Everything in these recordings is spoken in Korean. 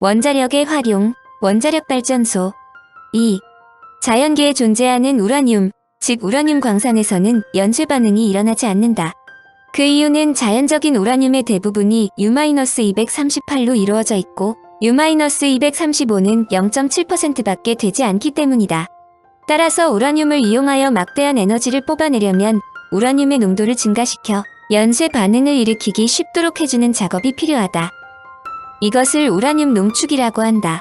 원자력의 활용, 원자력 발전소. 2. 자연계에 존재하는 우라늄, 즉 우라늄 광산에서는 연쇄 반응이 일어나지 않는다. 그 이유는 자연적인 우라늄의 대부분이 U-238로 이루어져 있고 U-235는 0.7%밖에 되지 않기 때문이다. 따라서 우라늄을 이용하여 막대한 에너지를 뽑아내려면 우라늄의 농도를 증가시켜 연쇄 반응을 일으키기 쉽도록 해주는 작업이 필요하다. 이것을 우라늄 농축이라고 한다.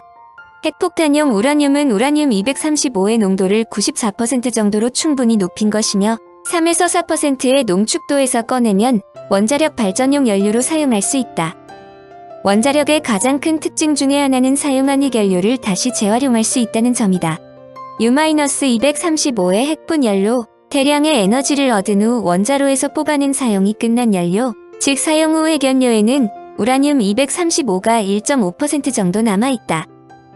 핵폭탄용 우라늄은 우라늄-235의 농도를 94% 정도로 충분히 높인 것이며 3에서 4%의 농축도에서 꺼내면 원자력 발전용 연료로 사용할 수 있다. 원자력의 가장 큰 특징 중에 하나는 사용한 핵연료를 다시 재활용할 수 있다는 점이다. U-235의 핵분연료, 대량의 에너지를 얻은 후 원자로에서 뽑아낸 사용이 끝난 연료, 즉 사용 후 핵연료에는 우라늄-235가 1.5% 정도 남아있다.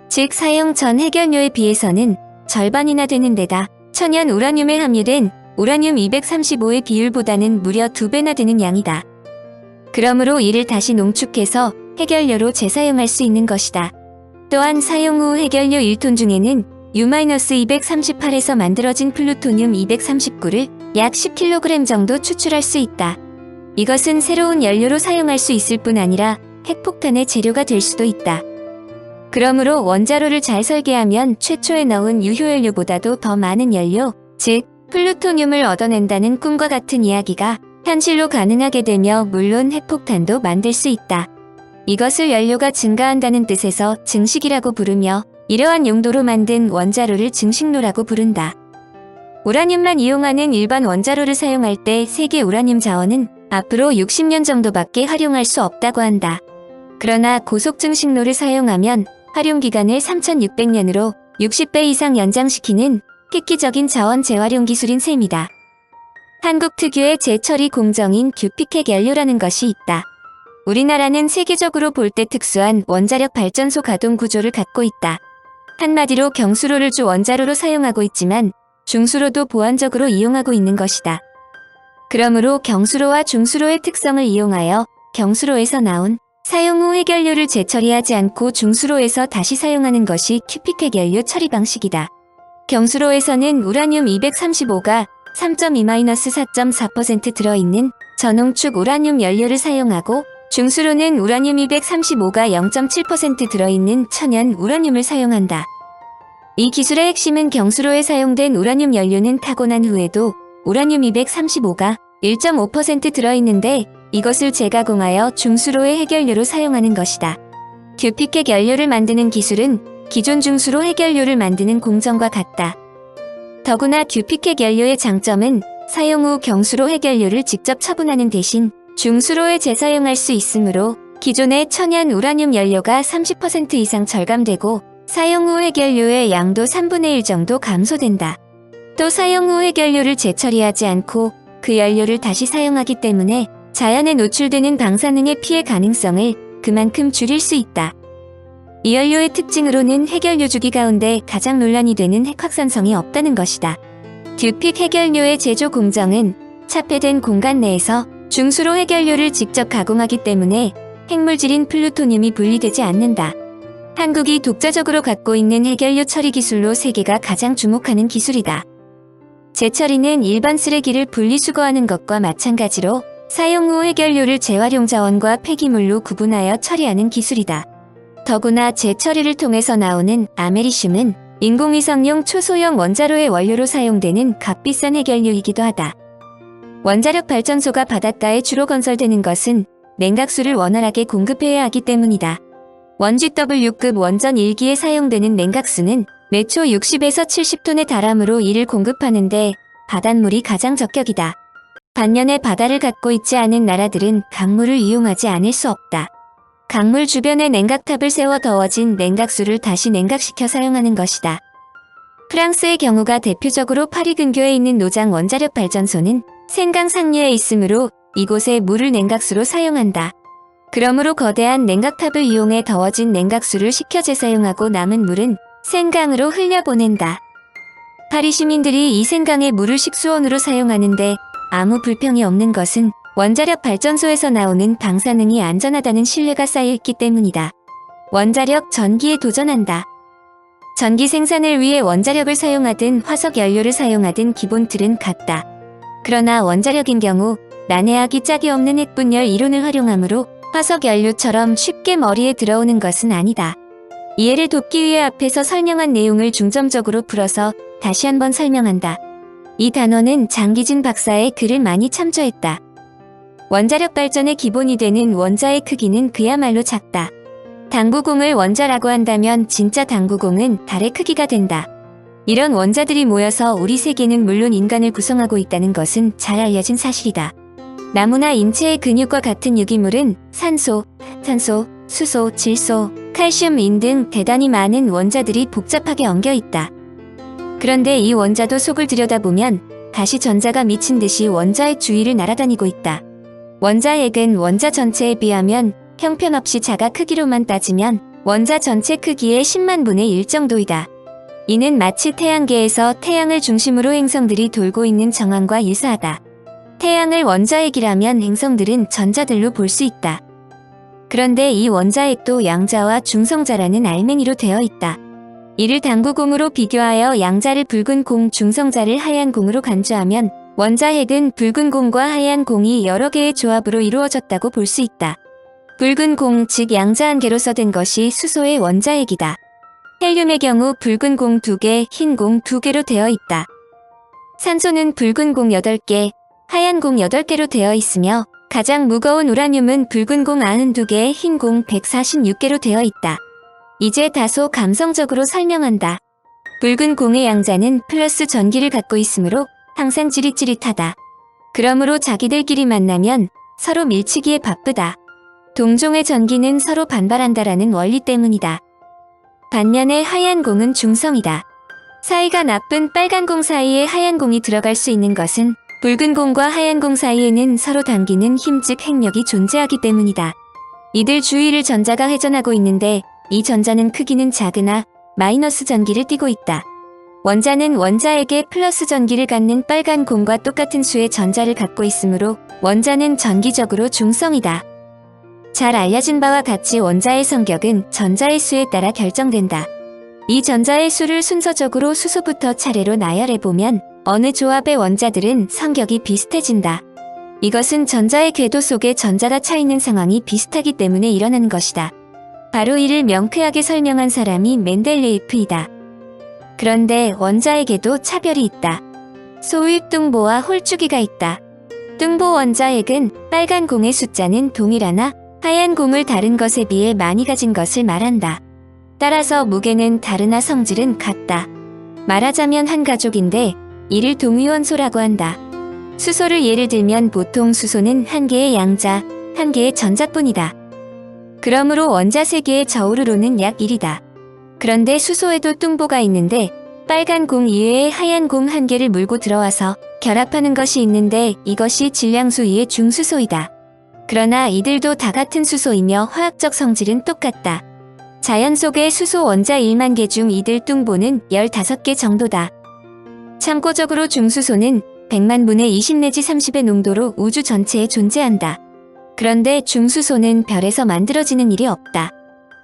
즉 사용 전 핵연료에 비해서는 절반이나 되는 데다 천연 우라늄에 함유된 우라늄-235의 비율보다는 무려 2배나 되는 양이다. 그러므로 이를 다시 농축해서 핵연료로 재사용할 수 있는 것이다. 또한 사용 후 핵연료 1톤 중에는 U-238에서 만들어진 플루토늄-239를 약 10kg 정도 추출할 수 있다. 이것은 새로운 연료로 사용할 수 있을 뿐 아니라 핵폭탄의 재료가 될 수도 있다. 그러므로 원자로를 잘 설계하면 최초에 넣은 유효연료보다도 더 많은 연료, 즉 플루토늄을 얻어낸다는 꿈과 같은 이야기가 현실로 가능하게 되며 물론 핵폭탄도 만들 수 있다. 이것을 연료가 증가한다는 뜻에서 증식이라고 부르며 이러한 용도로 만든 원자로를 증식로라고 부른다. 우라늄만 이용하는 일반 원자로를 사용할 때 세계 우라늄 자원은 앞으로 60년 정도밖에 활용할 수 없다고 한다. 그러나 고속증식로를 사용하면 활용기간을 3600년으로 60배 이상 연장시키는 획기적인 자원 재활용 기술인 셈이다. 한국 특유의 재처리 공정인 듀피핵 연료라는 것이 있다. 우리나라는 세계적으로 볼 때 특수한 원자력 발전소 가동 구조를 갖고 있다. 한마디로 경수로를 주 원자로로 사용하고 있지만 중수로도 보완적으로 이용하고 있는 것이다. 그러므로 경수로와 중수로의 특성을 이용하여 경수로에서 나온 사용 후 핵연료를 재처리하지 않고 중수로에서 다시 사용하는 것이 듀피핵 연료 처리 방식이다. 경수로에서는 우라늄-235가 3.2-4.4% 들어있는 저농축 우라늄 연료를 사용하고 중수로는 우라늄-235가 0.7% 들어있는 천연 우라늄을 사용한다. 이 기술의 핵심은 경수로에 사용된 우라늄 연료는 타고난 후에도 우라늄-235가 1.5% 들어있는데 이것을 재가공하여 중수로의 핵연료로 사용하는 것이다. 듀피핵 연료를 만드는 기술은 기존 중수로 핵연료를 만드는 공정과 같다. 더구나 듀피핵 연료의 장점은 사용 후 경수로 핵연료를 직접 처분하는 대신 중수로에 재사용할 수 있으므로 기존의 천연 우라늄 연료가 30% 이상 절감되고 사용 후 핵연료의 양도 3분의 1 정도 감소된다. 또 사용 후 핵연료를 재처리하지 않고 그 연료를 다시 사용하기 때문에 자연에 노출되는 방사능의 피해 가능성을 그만큼 줄일 수 있다. 이 연료의 특징으로는 핵연료 주기 가운데 가장 논란이 되는 핵확산성이 없다는 것이다. 듀픽 핵연료의 제조 공정은 차폐된 공간 내에서 중수로 핵연료를 직접 가공하기 때문에 핵물질인 플루토늄이 분리되지 않는다. 한국이 독자적으로 갖고 있는 핵연료 처리 기술로 세계가 가장 주목하는 기술이다. 재처리는 일반 쓰레기를 분리수거하는 것과 마찬가지로 사용 후 핵연료를 재활용 자원과 폐기물로 구분하여 처리하는 기술이다. 더구나 재처리를 통해서 나오는 아메리슘은 인공위성용 초소형 원자로의 원료로 사용되는 값비싼 핵연료이기도 하다. 원자력 발전소가 바닷가에 주로 건설되는 것은 냉각수를 원활하게 공급해야 하기 때문이다. 원GW급 원전 1기에 사용되는 냉각수는 매초 60에서 70톤에 달하므로 이를 공급하는데 바닷물이 가장 적격이다. 반면에 바다를 갖고 있지 않은 나라들은 강물을 이용하지 않을 수 없다. 강물 주변에 냉각탑을 세워 더워진 냉각수를 다시 냉각시켜 사용하는 것이다. 프랑스의 경우가 대표적으로 파리 근교에 있는 노장 원자력 발전소는 센강 상류에 있으므로 이곳에 물을 냉각수로 사용한다. 그러므로 거대한 냉각탑을 이용해 더워진 냉각수를 식혀 재사용하고 남은 물은 센강으로 흘려보낸다. 파리 시민들이 이 센강의 물을 식수원으로 사용하는데 아무 불평이 없는 것은 원자력 발전소에서 나오는 방사능이 안전하다는 신뢰가 쌓여있기 때문이다. 원자력 전기에 도전한다. 전기 생산을 위해 원자력을 사용하든 화석 연료를 사용하든 기본 틀은 같다. 그러나 원자력인 경우 난해하기 짝이 없는 핵분열 이론을 활용하므로 화석 연료처럼 쉽게 머리에 들어오는 것은 아니다. 이해를 돕기 위해 앞에서 설명한 내용을 중점적으로 풀어서 다시 한번 설명한다. 이 단원은 장기진 박사의 글을 많이 참조했다. 원자력 발전의 기본이 되는 원자의 크기는 그야말로 작다. 당구공을 원자라고 한다면 진짜 당구공은 달의 크기가 된다. 이런 원자들이 모여서 우리 세계는 물론 인간을 구성하고 있다는 것은 잘 알려진 사실이다. 나무나 인체의 근육과 같은 유기물은 산소, 탄소, 수소, 질소, 칼슘, 인 등 대단히 많은 원자들이 복잡하게 엉겨 있다. 그런데 이 원자도 속을 들여다보면 가시 전자가 미친 듯이 원자의 주위를 날아다니고 있다. 원자핵은 원자 전체에 비하면 형편없이 작아 크기로만 따지면 원자 전체 크기의 10만 분의 1 정도이다. 이는 마치 태양계에서 태양을 중심으로 행성들이 돌고 있는 정황과 유사하다. 태양을 원자핵이라면 행성들은 전자들로 볼 수 있다. 그런데 이 원자핵도 양자와 중성자라는 알맹이로 되어 있다. 이를 당구공으로 비교하여 양자를 붉은 공, 중성자를 하얀 공으로 간주하면 원자핵은 붉은 공과 하얀 공이 여러 개의 조합으로 이루어졌다고 볼 수 있다. 붉은 공, 즉 양자 한 개로 써된 것이 수소의 원자핵이다. 헬륨의 경우 붉은 공 2개, 흰 공 2개로 되어 있다. 산소는 붉은 공 8개, 하얀 공 8개로 되어 있으며 가장 무거운 우라늄은 붉은 공 92개, 흰 공 146개로 되어 있다. 이제 다소 감성적으로 설명한다. 붉은 공의 양자는 플러스 전기를 갖고 있으므로 항상 찌릿찌릿하다. 그러므로 자기들끼리 만나면 서로 밀치기에 바쁘다. 동종의 전기는 서로 반발한다라는 원리 때문이다. 반면에 하얀 공은 중성이다. 사이가 나쁜 빨간 공 사이에 하얀 공이 들어갈 수 있는 것은 붉은 공과 하얀 공 사이에는 서로 당기는 힘 즉 핵력이 존재하기 때문이다. 이들 주위를 전자가 회전하고 있는데 이 전자는 크기는 작으나 마이너스 전기를 띠고 있다. 원자는 원자에게 플러스 전기를 갖는 빨간 공과 똑같은 수의 전자를 갖고 있으므로 원자는 전기적으로 중성이다. 잘 알려진 바와 같이 원자의 성격은 전자의 수에 따라 결정된다. 이 전자의 수를 순서적으로 수소부터 차례로 나열해보면 어느 조합의 원자들은 성격이 비슷해진다. 이것은 전자의 궤도 속에 전자가 차있는 상황이 비슷하기 때문에 일어나는 것이다. 바로 이를 명쾌하게 설명한 사람이 멘델레이프이다. 그런데 원자에게도 차별이 있다. 소위 뚱보와 홀쭉이가 있다. 뚱보 원자핵은 빨간 공의 숫자는 동일하나 하얀 공을 다른 것에 비해 많이 가진 것을 말한다. 따라서 무게는 다르나 성질은 같다. 말하자면 한 가족인데 이를 동위원소라고 한다. 수소를 예를 들면 보통 수소는 한 개의 양자, 한 개의 전자뿐이다. 그러므로 원자 3개의 저우르로는 약 1이다. 그런데 수소에도 뚱보가 있는데 빨간 공 이외에 하얀 공 1개를 물고 들어와서 결합하는 것이 있는데 이것이 질량수 2의 중수소이다. 그러나 이들도 다 같은 수소이며 화학적 성질은 똑같다. 자연 속의 수소 원자 1만 개 중 이들 뚱보는 15개 정도다. 참고적으로 중수소는 100만 분의 20 내지 30의 농도로 우주 전체에 존재한다. 그런데 중수소는 별에서 만들어지는 일이 없다.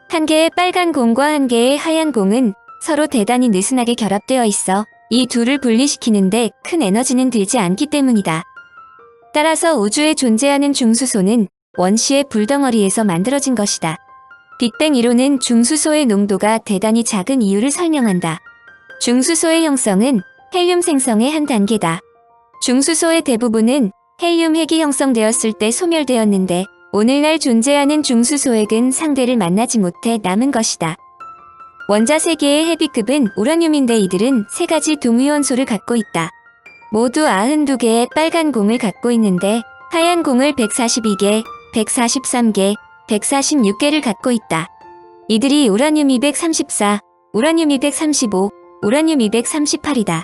한 개의 빨간 공과 한 개의 하얀 공은 서로 대단히 느슨하게 결합되어 있어 이 둘을 분리시키는데 큰 에너지는 들지 않기 때문이다. 따라서 우주에 존재하는 중수소는 원시의 불덩어리에서 만들어진 것이다. 빅뱅 이론은 중수소의 농도가 대단히 작은 이유를 설명한다. 중수소의 형성은 헬륨 생성의 한 단계다. 중수소의 대부분은 헬륨 핵이 형성되었을 때 소멸되었는데 오늘날 존재하는 중수소핵은 상대를 만나지 못해 남은 것이다. 원자 3개의 헤비급은 우라늄인데 이들은 3가지 동위원소를 갖고 있다. 모두 92개의 빨간 공을 갖고 있는데 하얀 공을 142개, 143개, 146개를 갖고 있다. 이들이 우라늄 234, 우라늄 235, 우라늄 238이다.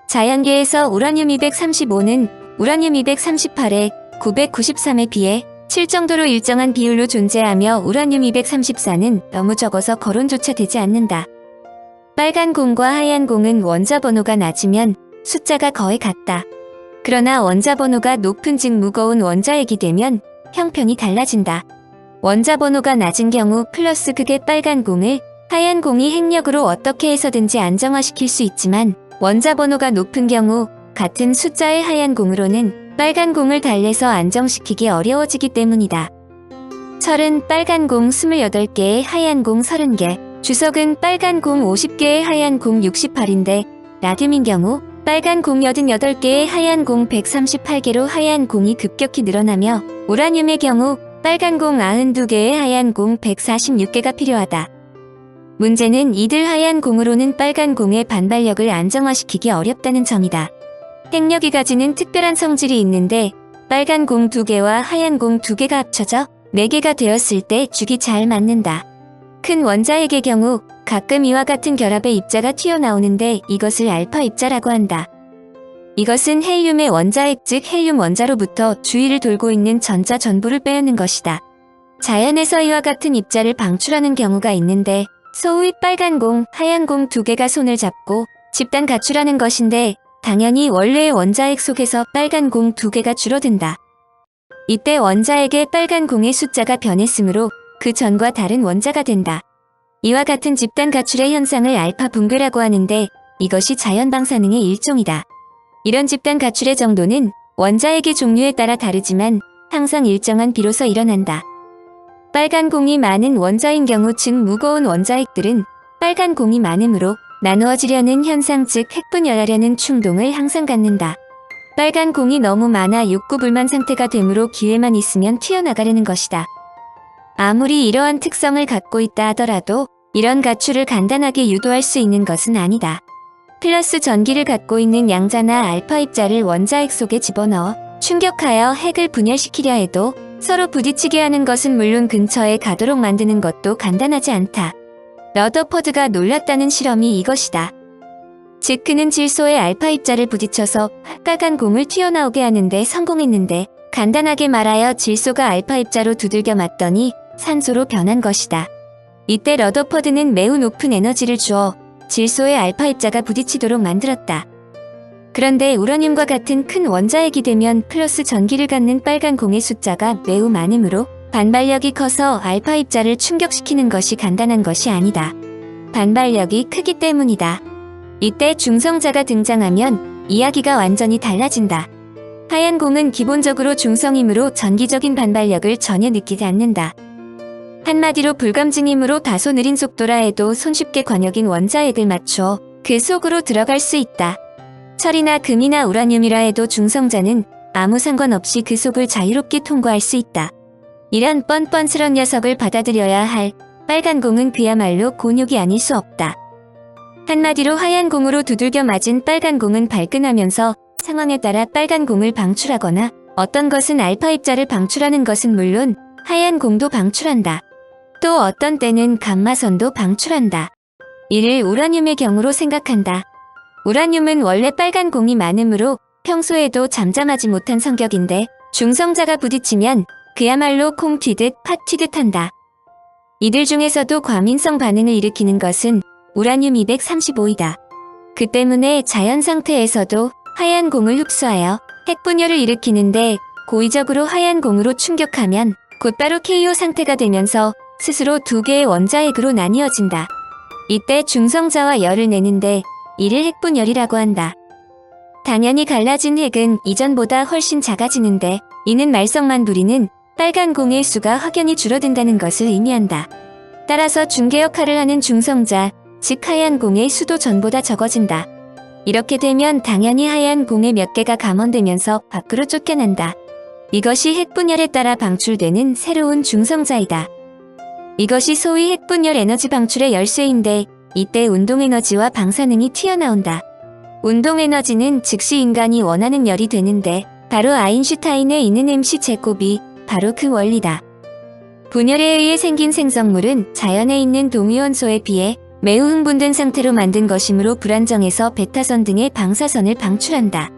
자연계에서 우라늄 235는 우라늄 238에 993에 비해 7 정도로 일정한 비율로 존재하며 우라늄 234는 너무 적어서 거론조차 되지 않는다. 빨간 공과 하얀 공은 원자 번호가 낮으면 숫자가 거의 같다. 그러나 원자 번호가 높은 즉 무거운 원자핵이 되면 형편이 달라진다. 원자 번호가 낮은 경우 플러스 극의 빨간 공을 하얀 공이 핵력으로 어떻게 해서든지 안정화시킬 수 있지만 원자 번호가 높은 경우 같은 숫자의 하얀 공으로는 빨간 공을 달래서 안정시키기 어려워지기 때문이다. 철은 빨간 공 28개에 하얀 공 30개, 주석은 빨간 공 50개에 하얀 공 68인데 라듐인 경우 빨간 공 88개에 하얀 공 138개로 하얀 공이 급격히 늘어나며 우라늄의 경우 빨간 공 92개에 하얀 공 146개가 필요하다. 문제는 이들 하얀 공으로는 빨간 공의 반발력을 안정화시키기 어렵다는 점이다. 핵력이 가지는 특별한 성질이 있는데 빨간 공 2개와 하얀 공 2개가 합쳐져 4개가 되었을 때 죽이 잘 맞는다. 큰 원자핵의 경우 가끔 이와 같은 결합의 입자가 튀어나오는데 이것을 알파 입자라고 한다. 이것은 헬륨의 원자핵 즉 헬륨 원자로부터 주위를 돌고 있는 전자 전부를 빼앗는 것이다. 자연에서 이와 같은 입자를 방출하는 경우가 있는데 소위 빨간 공, 하얀 공 2개가 손을 잡고 집단 가출하는 것인데 당연히 원래의 원자핵 속에서 빨간 공 2개가 줄어든다. 이때 원자핵의 빨간 공의 숫자가 변했으므로 그 전과 다른 원자가 된다. 이와 같은 집단 가출의 현상을 알파 붕괴라고 하는데 이것이 자연 방사능의 일종이다. 이런 집단 가출의 정도는 원자핵의 종류에 따라 다르지만 항상 일정한 비로소 일어난다. 빨간 공이 많은 원자인 경우 즉 무거운 원자핵들은 빨간 공이 많으므로 나누어지려는 현상 즉 핵분열하려는 충동을 항상 갖는다. 빨간 공이 너무 많아 육구불만 상태가 되므로 기회만 있으면 튀어나가려는 것이다. 아무리 이러한 특성을 갖고 있다 하더라도 이런 가출을 간단하게 유도할 수 있는 것은 아니다. 플러스 전기를 갖고 있는 양자나 알파 입자를 원자핵 속에 집어넣어 충격하여 핵을 분열시키려 해도 서로 부딪히게 하는 것은 물론 근처에 가도록 만드는 것도 간단하지 않다. 러더퍼드가 놀랐다는 실험이 이것이다. 즉 그는 질소의 알파 입자를 부딪혀서 빨간 공을 튀어나오게 하는데 성공했는데 간단하게 말하여 질소가 알파 입자로 두들겨 맞더니 산소로 변한 것이다. 이때 러더퍼드는 매우 높은 에너지를 주어 질소의 알파 입자가 부딪히도록 만들었다. 그런데 우라늄과 같은 큰 원자핵이 되면 플러스 전기를 갖는 빨간 공의 숫자가 매우 많으므로 반발력이 커서 알파 입자를 충격시키는 것이 간단한 것이 아니다. 반발력이 크기 때문이다. 이때 중성자가 등장하면 이야기가 완전히 달라진다. 하얀 공은 기본적으로 중성이므로 전기적인 반발력을 전혀 느끼지 않는다. 한마디로 불감증이므로 다소 느린 속도라 해도 손쉽게 관역인 원자핵을 맞춰 그 속으로 들어갈 수 있다. 철이나 금이나 우라늄이라 해도 중성자는 아무 상관없이 그 속을 자유롭게 통과할 수 있다. 이런 뻔뻔스런 녀석을 받아들여야 할 빨간 공은 그야말로 곤욕이 아닐 수 없다. 한마디로 하얀 공으로 두들겨 맞은 빨간 공은 발끈하면서 상황에 따라 빨간 공을 방출하거나 어떤 것은 알파 입자를 방출하는 것은 물론 하얀 공도 방출한다. 또 어떤 때는 감마선도 방출한다. 이를 우라늄의 경우로 생각한다. 우라늄은 원래 빨간 공이 많으므로 평소에도 잠잠하지 못한 성격인데 중성자가 부딪히면 그야말로 콩 튀듯 팥 튀듯 한다. 이들 중에서도 과민성 반응을 일으키는 것은 우라늄 235이다. 그 때문에 자연 상태에서도 하얀 공을 흡수하여 핵분열을 일으키는데 고의적으로 하얀 공으로 충격하면 곧바로 KO 상태가 되면서 스스로 두 개의 원자핵으로 나뉘어진다. 이때 중성자와 열을 내는데 이를 핵분열이라고 한다. 당연히 갈라진 핵은 이전보다 훨씬 작아지는데 이는 말썽만 부리는 빨간 공의 수가 확연히 줄어든다는 것을 의미한다. 따라서 중개 역할을 하는 중성자, 즉 하얀 공의 수도 전보다 적어진다. 이렇게 되면 당연히 하얀 공의 몇 개가 감원되면서 밖으로 쫓겨난다. 이것이 핵분열에 따라 방출되는 새로운 중성자이다. 이것이 소위 핵분열 에너지 방출의 열쇠인데 이때 운동에너지와 방사능이 튀어나온다. 운동에너지는 즉시 인간이 원하는 열이 되는데 바로 아인슈타인의 있는 MC 제곱이 바로 그 원리다. 분열에 의해 생긴 생성물은 자연에 있는 동위원소에 비해 매우 흥분된 상태로 만든 것이므로 불안정해서 베타선 등의 방사선을 방출한다.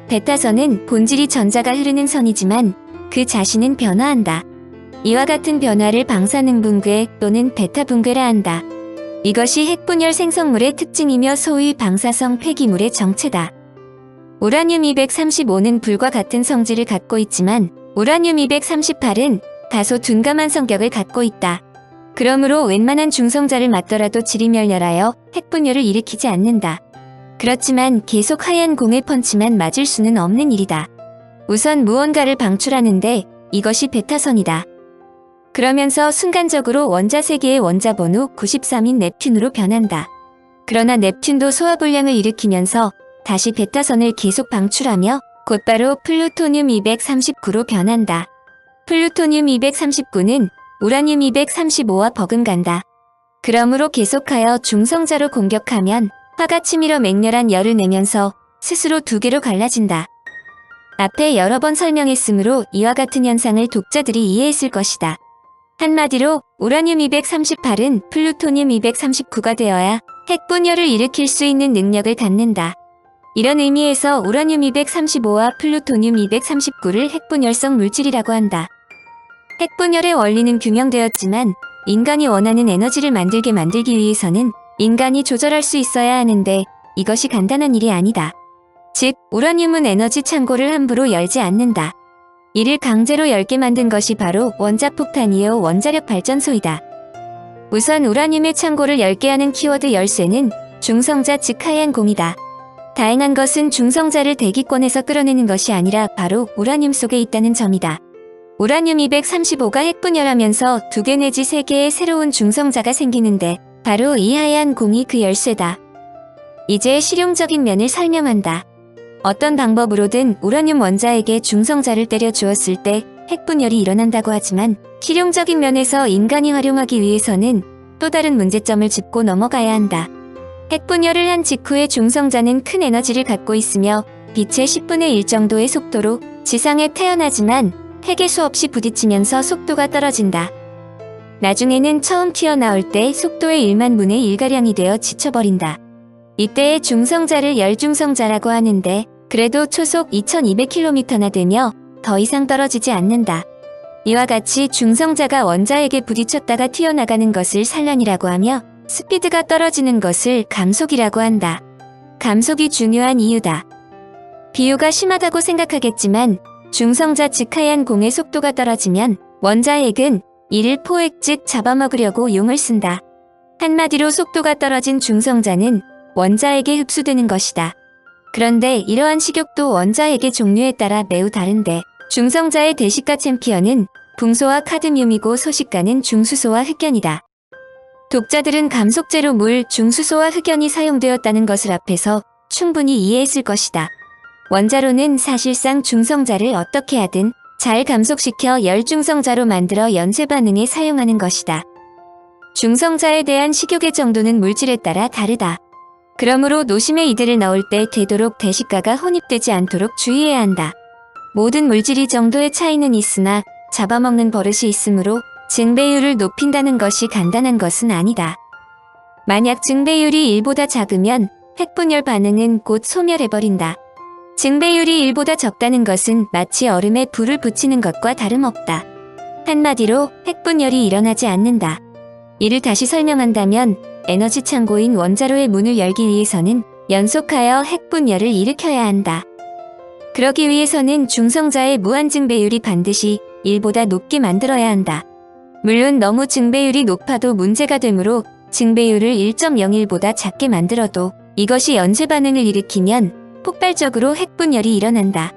베타선은 본질이 전자가 흐르는 선이지만 그 자신은 변화한다. 이와 같은 변화를 방사능 붕괴 또는 베타 붕괴라 한다. 이것이 핵분열 생성물의 특징이며 소위 방사성 폐기물의 정체다. 우라늄 235는 불과 같은 성질을 갖고 있지만 우라늄 238은 다소 둔감한 성격을 갖고 있다. 그러므로 웬만한 중성자를 맞더라도 질이 멸렬하여 핵분열을 일으키지 않는다. 그렇지만 계속 하얀 공의 펀치만 맞을 수는 없는 일이다. 우선 무언가를 방출하는데 이것이 베타선이다. 그러면서 순간적으로 원자 세계의 원자 번호 93인 넵튠으로 변한다. 그러나 넵튠도 소화불량을 일으키면서 다시 베타선을 계속 방출하며 곧바로 플루토늄 239로 변한다. 플루토늄 239는 우라늄 235와 버금간다. 그러므로 계속하여 중성자로 공격하면 화가 치밀어 맹렬한 열을 내면서 스스로 두 개로 갈라진다. 앞에 여러 번 설명했으므로 이와 같은 현상을 독자들이 이해했을 것이다. 한마디로 우라늄 238은 플루토늄 239가 되어야 핵분열을 일으킬 수 있는 능력을 갖는다. 이런 의미에서 우라늄 235와 플루토늄 239를 핵분열성 물질이라고 한다. 핵분열의 원리는 규명되었지만 인간이 원하는 에너지를 만들기 위해서는 인간이 조절할 수 있어야 하는데 이것이 간단한 일이 아니다. 즉, 우라늄은 에너지 창고를 함부로 열지 않는다. 이를 강제로 열게 만든 것이 바로 원자폭탄이요 원자력 발전소이다. 우선 우라늄의 창고를 열게 하는 키워드 열쇠는 중성자 즉 하얀 공이다. 다행한 것은 중성자를 대기권에서 끌어내는 것이 아니라 바로 우라늄 속에 있다는 점이다. 우라늄 235가 핵분열하면서 2개 내지 3개의 새로운 중성자가 생기는데 바로 이 하얀 공이 그 열쇠다. 이제 실용적인 면을 설명한다. 어떤 방법으로든 우라늄 원자에게 중성자를 때려 주었을 때 핵분열이 일어난다고 하지만 실용적인 면에서 인간이 활용하기 위해서는 또 다른 문제점을 짚고 넘어가야 한다. 핵분열을 한 직후의 중성자는 큰 에너지를 갖고 있으며 빛의 10분의 1 정도의 속도로 지상에 태어나지만 핵에 수없이 부딪히면서 속도가 떨어진다. 나중에는 처음 튀어나올 때 속도의 1만 분의 1가량이 되어 지쳐버린다. 이때의 중성자를 열중성자라고 하는데 그래도 초속 2200km나 되며 더 이상 떨어지지 않는다. 이와 같이 중성자가 원자에게 부딪혔다가 튀어나가는 것을 산란이라고 하며 스피드가 떨어지는 것을 감속이라고 한다. 감속이 중요한 이유다. 비유가 심하다고 생각하겠지만 중성자 즉 하얀 공의 속도가 떨어지면 원자핵은 이를 포획 즉 잡아먹으려고 용을 쓴다. 한마디로 속도가 떨어진 중성자는 원자핵에 흡수되는 것이다. 그런데 이러한 식욕도 원자핵의 종류에 따라 매우 다른데 중성자의 대시가 챔피언은 붕소와 카드뮴이고 소시가는 중수소와 흑연이다. 독자들은 감속제로 물, 중수소와 흑연이 사용되었다는 것을 앞에서 충분히 이해했을 것이다. 원자로는 사실상 중성자를 어떻게 하든 잘 감속시켜 열중성자로 만들어 연쇄 반응에 사용하는 것이다. 중성자에 대한 식욕의 정도는 물질에 따라 다르다. 그러므로 노심에 이들을 넣을 때 되도록 대시가가 혼입되지 않도록 주의해야 한다. 모든 물질이 정도의 차이는 있으나 잡아먹는 버릇이 있으므로 증배율을 높인다는 것이 간단한 것은 아니다. 만약 증배율이 1보다 작으면 핵분열 반응은 곧 소멸해버린다. 증배율이 1보다 적다는 것은 마치 얼음에 불을 붙이는 것과 다름없다. 한마디로 핵분열이 일어나지 않는다. 이를 다시 설명한다면 에너지 창고인 원자로의 문을 열기 위해서는 연속하여 핵분열을 일으켜야 한다. 그러기 위해서는 중성자의 무한 증배율이 반드시 1보다 높게 만들어야 한다. 물론 너무 증배율이 높아도 문제가 되므로 증배율을 1.01보다 작게 만들어도 이것이 연쇄 반응을 일으키면 폭발적으로 핵분열이 일어난다.